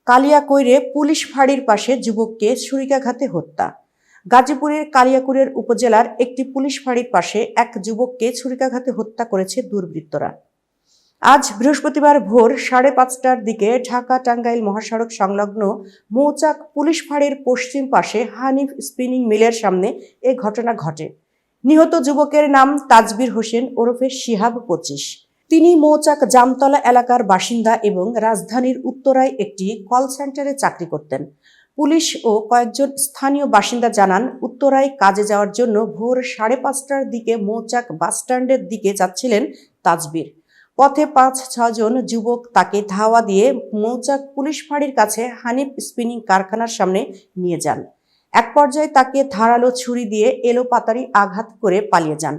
কালিয়াকৈরে police ফাঁড়ির পাশে যুবককে ছুরিকাঘাতে হত্যা। গাজীপুরের কালিয়াকৈর উপজেলার একটি পুলিশ ফাঁড়ির পাশে এক যুবককে ছুরিকাঘাতে হত্যা করেছে দুর্বৃত্তরা। আজ বৃহস্পতিবার ভোর 5:30টার দিকে ঢাকা-টাঙ্গাইল মহাসড়ক সংলগ্ন মৌচাক পুলিশ ফাঁড়ির পশ্চিম পাশে হানিফ স্পিনিং মিলের সামনে এ ঘটনা ঘটে। নিহত যুবকের নাম তাজবির হোসেন ওরফে শিহাব 25। তিনি মৌচাক জামতলা এলাকার বাসিন্দা এবং রাজধানীর উত্তরায় একটি কল সেন্টারে চাকরি করতেন। পুলিশ ও কয়েকজন স্থানীয় বাসিন্দা জানান, উত্তরায় কাজে যাওয়ার জন্য ভোর 5:30টার দিকে মৌচাক বাসস্ট্যান্ডের দিকে যাচ্ছিলেন তাজবির। পথে 5-6 জন যুবক তাকে ধাওয়া দিয়ে মৌচাক পুলিশ ফাঁড়ির কাছে হানিফ স্পিনিং কারখানার সামনে নিয়ে যান। এক পর্যায়ে তাকে ধারালো ছুরি দিয়ে এলোপাতাড়ি আঘাত করে পালিয়ে যান।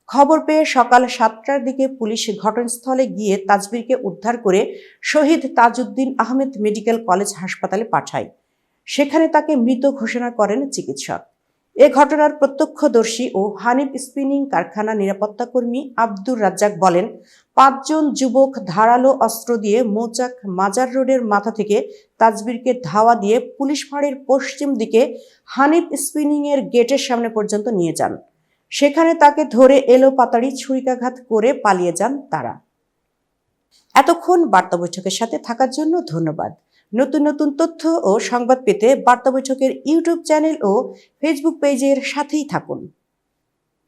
খবর পেয়ে সকাল 7টার দিকে পুলিশ ঘটনাস্থলে গিয়ে তাজবিরকে উদ্ধার করে শহীদ তাজউদ্দিন আহমেদ মেডিকেল কলেজ হাসপাতালে পাঠায়। সেখানে তাকে মৃত ঘোষণা করেন চিকিৎসক। এ ঘটনার প্রত্যক্ষদর্শী ও হানিফ স্পিনিং কারখানা নিরাপত্তা কর্মী আব্দুর রাজ্জাক বলেন, 5 জন যুবক ধারালো অস্ত্র দিয়ে মৌচাক মাজার রোডের মাথা থেকে তাজবিরকে ধাওয়া দিয়ে পুলিশ ফাঁড়ির পশ্চিম দিকে হানিফ স্পিনিং এর গেটের সামনে পর্যন্ত নিয়ে যান। সেখানে তাকে ধরে এলোপাতাড়ি ছুরিকাঘাত করে পালিয়ে যান তারা। এতক্ষণ বার্তা বৈঠকের সাথে থাকার জন্য ধন্যবাদ। নতুন নতুন তথ্য ও সংবাদ পেতে বার্তা বৈঠকের ইউটিউব চ্যানেল ও ফেসবুক পেজের সাথেই থাকুন।